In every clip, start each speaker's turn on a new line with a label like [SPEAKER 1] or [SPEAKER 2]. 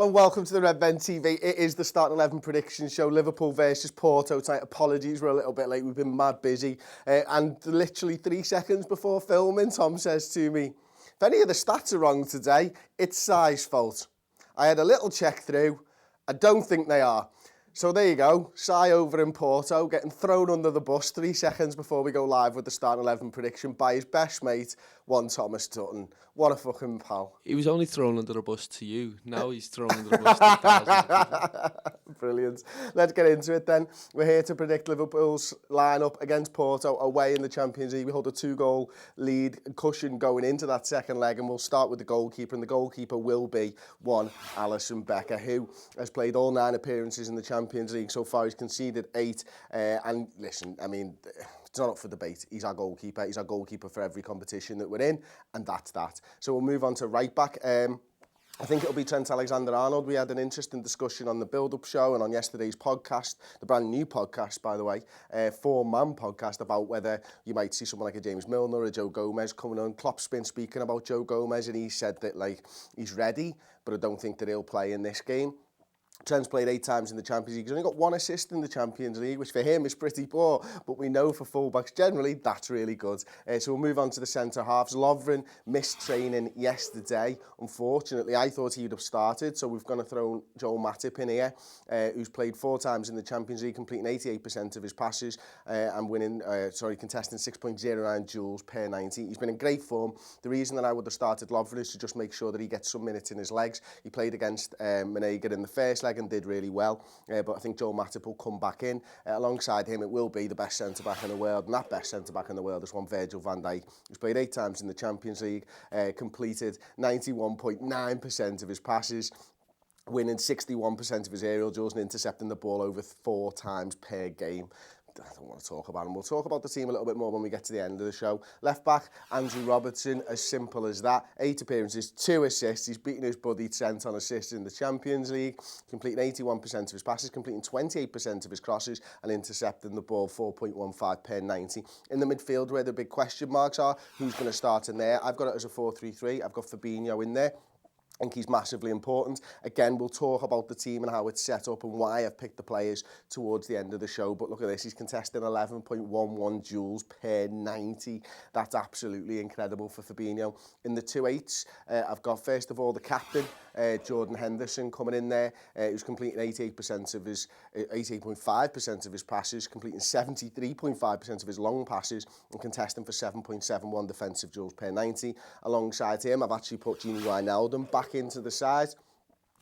[SPEAKER 1] Hello and welcome to the Redmen TV. It is the Starting 11 prediction show. Liverpool versus Porto tonight. Apologies, we're a little bit late. We've been mad busy. And literally 3 seconds before filming, Tom says to me, if any of the stats are wrong today, it's Sai's fault. I had a little check through. I don't think they are. So there you go, Sai over in Porto, getting thrown under the bus 3 seconds before we go live with the Starting 11 prediction by his best mate, one Thomas Tutton. What a fucking pal.
[SPEAKER 2] He was only thrown under the bus to you. Now he's thrown under the bus to thousands of people.
[SPEAKER 1] Brilliant. Let's get into it then. We're here to predict Liverpool's lineup against Porto away in the Champions League. We hold a 2-goal lead cushion going into that second leg, and we'll start with the goalkeeper, and the goalkeeper will be one Alisson Becker, who has played all 9 appearances in the Champions League so far. He's conceded 8, and listen, I mean, it's not up for debate. He's our goalkeeper. He's our goalkeeper for every competition that we're in, and that's that. So we'll move on to right back. I think it'll be Trent Alexander-Arnold. We had an interesting discussion on the build-up show and on yesterday's podcast, the brand new podcast, by the way, 4-man podcast, about whether you might see someone like a James Milner or a Joe Gomez coming on. Klopp's been speaking about Joe Gomez, and he said that he's ready, but I don't think that he'll play in this game. Trent's played 8 times in the Champions League. He's only got 1 assist in the Champions League, which for him is pretty poor, but we know for fullbacks generally that's really good. So we'll move on to the centre-halves. Lovren missed training yesterday. Unfortunately, I thought he would have started, so we've gone to throw Joel Matip in here, who's played 4 times in the Champions League, completing 88% of his passes and contesting 6.09 duels per 90. He's been in great form. The reason that I would have started Lovren is to just make sure that he gets some minutes in his legs. He played against Menega in the first leg and did really well, but I think Joel Matip will come back in. Alongside him, it will be the best centre-back in the world, and that best centre-back in the world is one Virgil van Dijk, who's played 8 times in the Champions League, completed 91.9% of his passes, winning 61% of his aerial duels and intercepting the ball over 4 times per game. I don't want to talk about him. We'll talk about the team a little bit more when we get to the end of the show. Left back, Andrew Robertson, as simple as that. 8 appearances, 2 assists. He's beaten his buddy Trent on assists in the Champions League, completing 81% of his passes, completing 28% of his crosses, and intercepting the ball 4.15 per 90. In the midfield, where the big question marks are, who's going to start in there? I've got it as a 4-3-3. I've got Fabinho in there. I think he's massively important. Again, we'll talk about the team and how it's set up and why I've picked the players towards the end of the show. But look at this, he's contesting 11.11 duels per 90. That's absolutely incredible for Fabinho. In the 2-8s, I've got, first of all, the captain, Jordan Henderson, coming in there, who's completing 88.5% of his passes, completing 73.5% of his long passes, and contesting for 7.71 defensive duels per 90. Alongside him, I've actually put Gini Wijnaldum back into the side,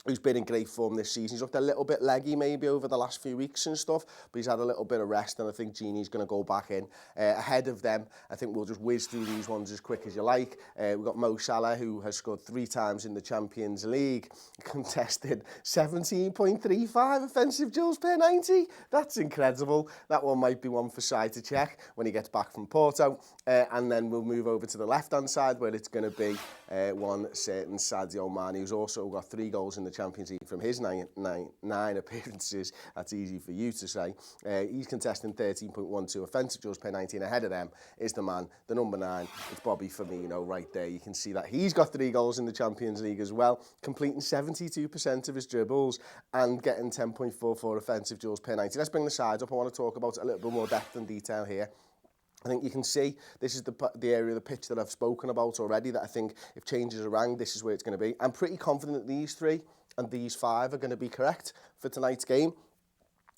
[SPEAKER 1] who's been in great form this season. He's looked a little bit leggy maybe over the last few weeks and stuff, but he's had a little bit of rest, and I think Gini's going to go back in ahead of them. I think we'll just whiz through these ones as quick as you like. We've got Mo Salah, who has scored 3 times in the Champions League, contested 17.35 offensive duels per 90. That's incredible. That one might be one for Sai to check when he gets back from Porto. And then we'll move over to the left-hand side, where it's going to be one certain Sadio Mane, who's also got 3 goals in the Champions League from his 9 appearances. That's easy for you to say. He's contesting 13.12 offensive duels per 90, and ahead of them is the man, the number 9. It's Bobby Firmino right there. You can see that he's got 3 goals in the Champions League as well, completing 72% of his dribbles and getting 10.44 offensive duels per 90. Let's bring the sides up. I want to talk about a little bit more depth and detail here. I think you can see this is the area of the pitch that I've spoken about already, that I think if changes are rang, this is where it's going to be. I'm pretty confident that these 3 and these 5 are going to be correct for tonight's game.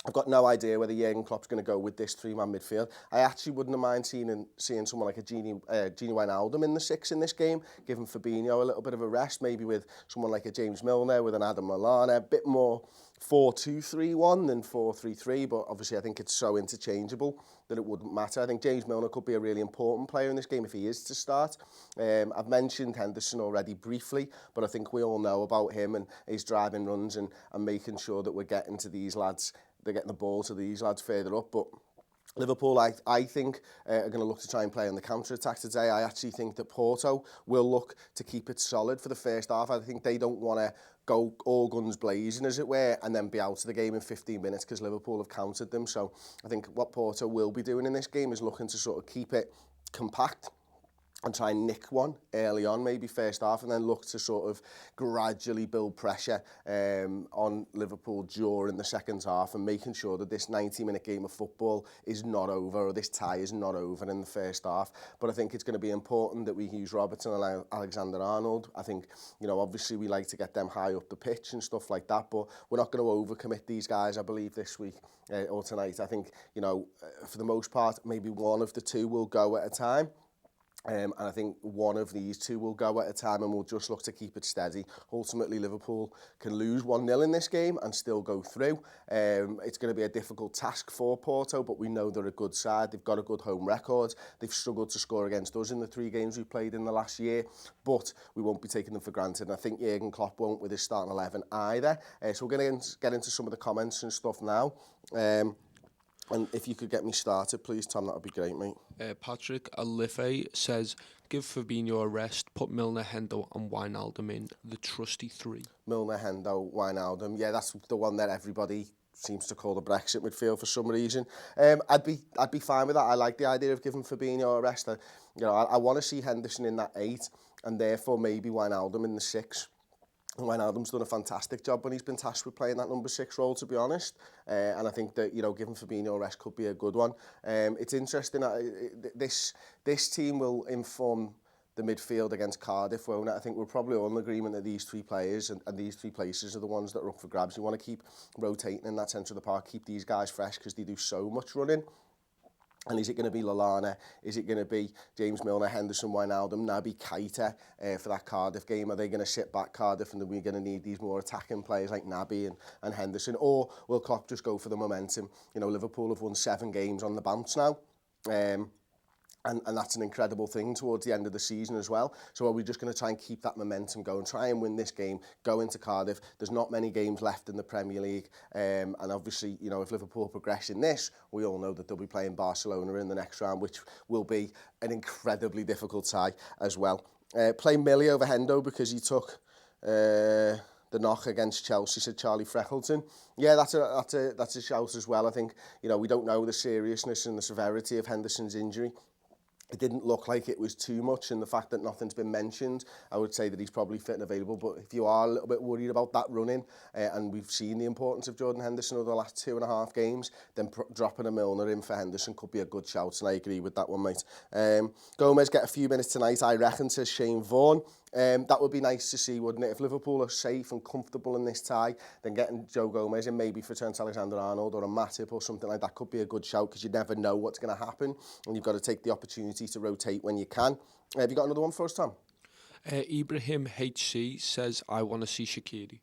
[SPEAKER 1] I've got no idea whether Jurgen Klopp's going to go with this 3-man midfield. I actually wouldn't have mind seeing someone like a Gini Wijnaldum in the 6 in this game, giving Fabinho a little bit of a rest, maybe with someone like a James Milner, with an Adam Lallana, a bit more 4-2-3-1 than 4-3-3, but obviously I think it's so interchangeable that it wouldn't matter. I think James Milner could be a really important player in this game if he is to start. I've mentioned Henderson already briefly, but I think we all know about him and his driving runs and making sure that we're getting to these lads, they're getting the ball to these lads further up. But Liverpool, I think, are going to look to try and play on the counter-attack today. I actually think that Porto will look to keep it solid for the first half. I think they don't want to go all guns blazing, as it were, and then be out of the game in 15 minutes because Liverpool have countered them. So I think what Porto will be doing in this game is looking to sort of keep it compact and try and nick one early on, maybe first half, and then look to sort of gradually build pressure on Liverpool during the second half, and making sure that this 90-minute game of football is not over, or this tie is not over in the first half. But I think it's going to be important that we use Robertson and Alexander-Arnold. I think, you know, obviously we like to get them high up the pitch and stuff like that, but we're not going to overcommit these guys, I believe, this week or tonight. I think, you know, for the most part, maybe one of the two will go at a time. And I think one of these two will go at a time, and we'll just look to keep it steady. Ultimately, Liverpool can lose 1-0 in this game and still go through. It's going to be a difficult task for Porto, but we know they're a good side. They've got a good home record. They've struggled to score against us in the 3 games we've played in the last year, but we won't be taking them for granted. And I think Jurgen Klopp won't with his starting 11 either. So we're going to get into some of the comments and stuff now. And if you could get me started, please, Tom, that would be great, mate.
[SPEAKER 2] Patrick Alife says, give Fabinho a rest, put Milner, Hendo and Wijnaldum in, the trusty 3.
[SPEAKER 1] Milner, Hendo, Wijnaldum. Yeah, that's the one that everybody seems to call the Brexit midfield for some reason. I'd be fine with that. I like the idea of giving Fabinho a rest. I want to see Henderson in that 8, and therefore maybe Wijnaldum in the 6. Wijnaldum's done a fantastic job when he's been tasked with playing that number 6 role, to be honest. And I think that, you know, giving Fabinho a rest could be a good one. It's interesting that this team will inform the midfield against Cardiff, won't it? I think we're probably all in agreement that these 3 players and these 3 places are the ones that are up for grabs. You want to keep rotating in that centre of the park, keep these guys fresh because they do so much running. And is it going to be Lallana? Is it going to be James Milner, Henderson, Wijnaldum, Naby Keita for that Cardiff game? Are they going to sit back Cardiff and are we going to need these more attacking players like Naby and Henderson? Or will Klopp just go for the momentum? You know, Liverpool have won 7 games on the bounce now. And that's an incredible thing towards the end of the season as well. So are we just going to try and keep that momentum going, try and win this game, go into Cardiff? There's not many games left in the Premier League. And obviously, you know, if Liverpool progress in this, we all know that they'll be playing Barcelona in the next round, which will be an incredibly difficult tie as well. Play Millie over Hendo because he took the knock against Chelsea, said Charlie Freckleton. Yeah, that's a shout as well. I think, you know, we don't know the seriousness and the severity of Henderson's injury. It didn't look like it was too much, and the fact that nothing's been mentioned, I would say that he's probably fit and available. But if you are a little bit worried about that running, and we've seen the importance of Jordan Henderson over the last 2.5 games, then dropping a Milner in for Henderson could be a good shout, and I agree with that one, mate. Gomez get a few minutes tonight, I reckon, says Shane Vaughan. That would be nice to see, wouldn't it? If Liverpool are safe and comfortable in this tie, then getting Joe Gomez in maybe for Trent Alexander-Arnold or a Matip or something like that could be a good shout, because you never know what's going to happen, and you've got to take the opportunity to rotate when you can. Have you got another one for us, Tom?
[SPEAKER 2] Ibrahim HC says, I want to see Shaqiri.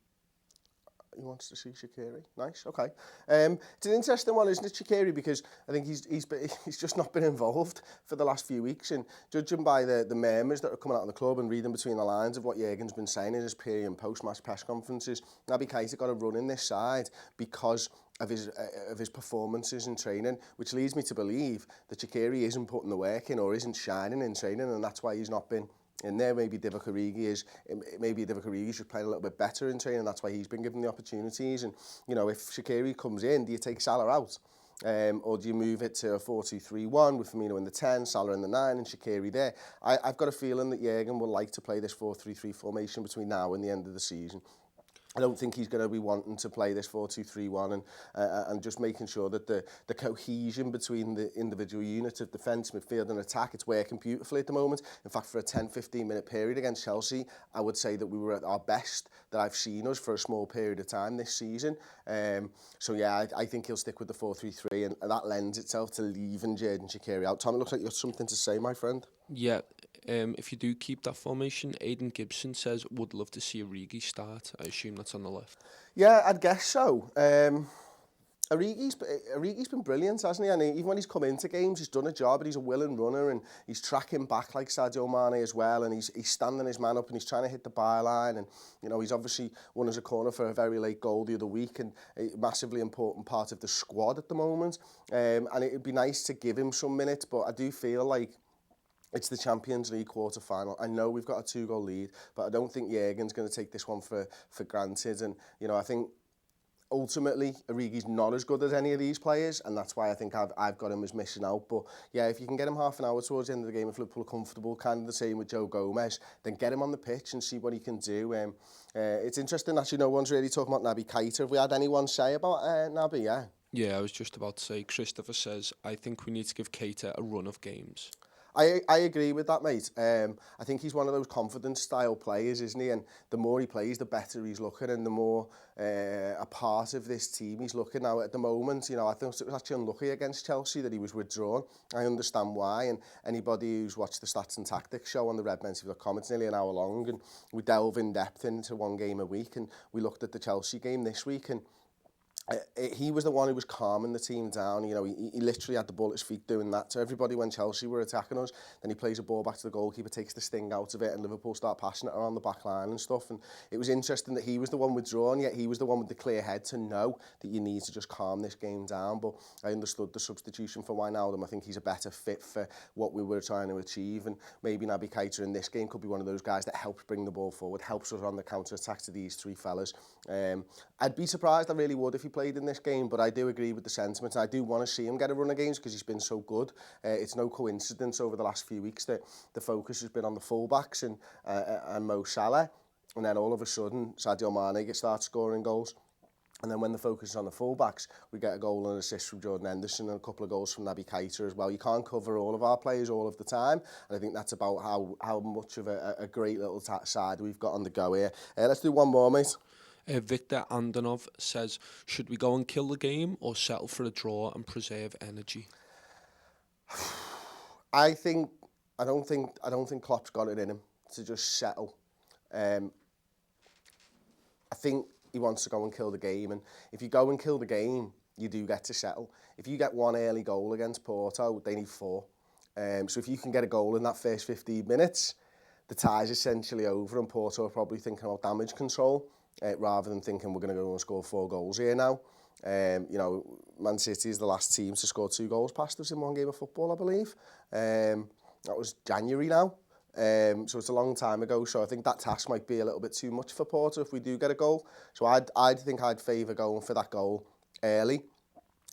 [SPEAKER 1] He wants to see Shaqiri. Nice, okay. It's an interesting one, isn't it, Shaqiri? Because I think he's just not been involved for the last few weeks, and judging by the murmurs that are coming out of the club and reading between the lines of what Jurgen's been saying in his pre- and post-match press conferences, Naby Keita got a run in this side because of his performances in training, which leads me to believe that Shaqiri isn't putting the work in or isn't shining in training, and that's why he's not been in there. Maybe Divock Origi should play a little bit better in training. That's why he's been given the opportunities. And, you know, if Shaqiri comes in, do you take Salah out? Or do you move it to a 4-2-3-1 with Firmino in the 10, Salah in the 9 and Shaqiri there? I've got a feeling that Jurgen will like to play this 4-3-3 formation between now and the end of the season. I don't think he's going to be wanting to play this 4-2-3-1 and just making sure that the cohesion between the individual units of defence, midfield and attack, it's working beautifully at the moment. In fact, for a 10-15 minute period against Chelsea, I would say that we were at our best that I've seen us for a small period of time this season. So yeah, I think he'll stick with the 4-3-3, and that lends itself to leaving Xherdan Shaqiri out. Tom, it looks like you've got something to say, my friend. Yeah.
[SPEAKER 2] If you do keep that formation, Aidan Gibson says, would love to see Origi start. I assume that's on the left.
[SPEAKER 1] Yeah, I'd guess so. Origi's been brilliant, hasn't he? And even when he's come into games, he's done a job, and he's a willing runner, and he's tracking back like Sadio Mane as well, and he's standing his man up, and he's trying to hit the byline, and, you know, he's obviously won us a corner for a very late goal the other week, and a massively important part of the squad at the moment. And it'd be nice to give him some minutes, but I do feel like it's the Champions League quarter-final. I know we've got a 2-goal lead, but I don't think Jurgen's going to take this one for granted. And, you know, I think ultimately, Origi's not as good as any of these players, and that's why I think I've got him as missing out. But yeah, if you can get him half an hour towards the end of the game, if Liverpool are comfortable, kind of the same with Joe Gomez, then get him on the pitch and see what he can do. It's interesting, actually, no one's really talking about Naby Keita. Have we had anyone say about Naby? Yeah.
[SPEAKER 2] Yeah, I was just about to say, Christopher says, I think we need to give Keita a run of games.
[SPEAKER 1] I agree with that, mate. I think he's one of those confidence style players, isn't he? And the more he plays, the better he's looking, and the more a part of this team he's looking now at the moment. You know, I think it was actually unlucky against Chelsea that he was withdrawn. I understand why, and anybody who's watched the Stats and Tactics show on the Redmen.com, it's nearly an hour long, and we delve in depth into one game a week, and we looked at the Chelsea game this week, and he was the one who was calming the team down. You know, he literally had the ball at his feet doing that. So everybody, when Chelsea were attacking us, then he plays a ball back to the goalkeeper, takes the sting out of it, and Liverpool start passing it around the back line and stuff. And it was interesting that he was the one withdrawn, yet he was the one with the clear head to know that you need to just calm this game down. But I understood the substitution for Wijnaldum. I think he's a better fit for what we were trying to achieve. And maybe Naby Keita in this game could be one of those guys that helps bring the ball forward, helps us on the counter-attack to these three fellas. I'd be surprised, I really would, if he played in this game, but I do agree with the sentiment. I do want to see him get a run of games because he's been so good. It's no coincidence over the last few weeks that the focus has been on the fullbacks and Mo Salah, and then all of a sudden Sadio Mane starts scoring goals. And then when the focus is on the fullbacks, we get a goal and an assist from Jordan Henderson and a couple of goals from Naby Keita as well. You can't cover all of our players all of the time, and I think that's about how much of a great little side we've got on the go here. Let's do one more, mate.
[SPEAKER 2] Victor Andanov says, should we go and kill the game or settle for a draw and preserve energy?
[SPEAKER 1] I don't think Klopp's got it in him to just settle. I think he wants to go and kill the game, and if you go and kill the game, you do get to settle. If you get one early goal against Porto, they need 4. So if you can get a goal in that first 15 minutes, the tie's essentially over, and Porto are probably thinking about damage control rather than thinking we're going to go and score 4 goals here now. You know, Man City is the last team to score 2 goals past us in one game of football, I believe. That was January now. So it's a long time ago, so I think that task might be a little bit too much for Porto if we do get a goal. So I'd think I'd favour going for that goal early,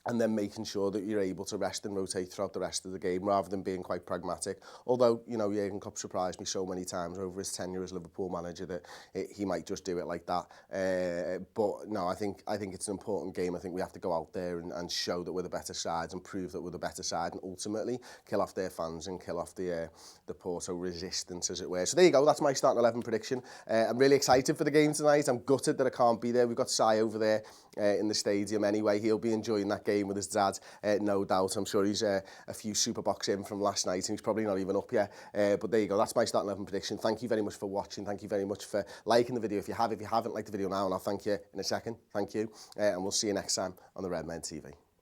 [SPEAKER 1] and then making sure that you're able to rest and rotate throughout the rest of the game rather than being quite pragmatic. Although, you know, Jurgen Klopp surprised me so many times over his tenure as Liverpool manager that he might just do it like that. But no, I think it's an important game. I think we have to go out there and show that we're the better sides and prove that we're the better side, and ultimately kill off their fans and kill off the Porto resistance, as it were. So there you go, that's my starting 11 prediction. I'm really excited for the game tonight. I'm gutted that I can't be there. We've got Sai over there in the stadium anyway. He'll be enjoying that game with his dad, no doubt. I'm sure he's a few super box in from last night, and he's probably not even up yet. But there you go, that's my starting 11 prediction. Thank you very much for watching. Thank you very much for liking the video if you haven't liked the video now, and I'll thank you in a second. Thank you, and we'll see you next time on the Redmen TV.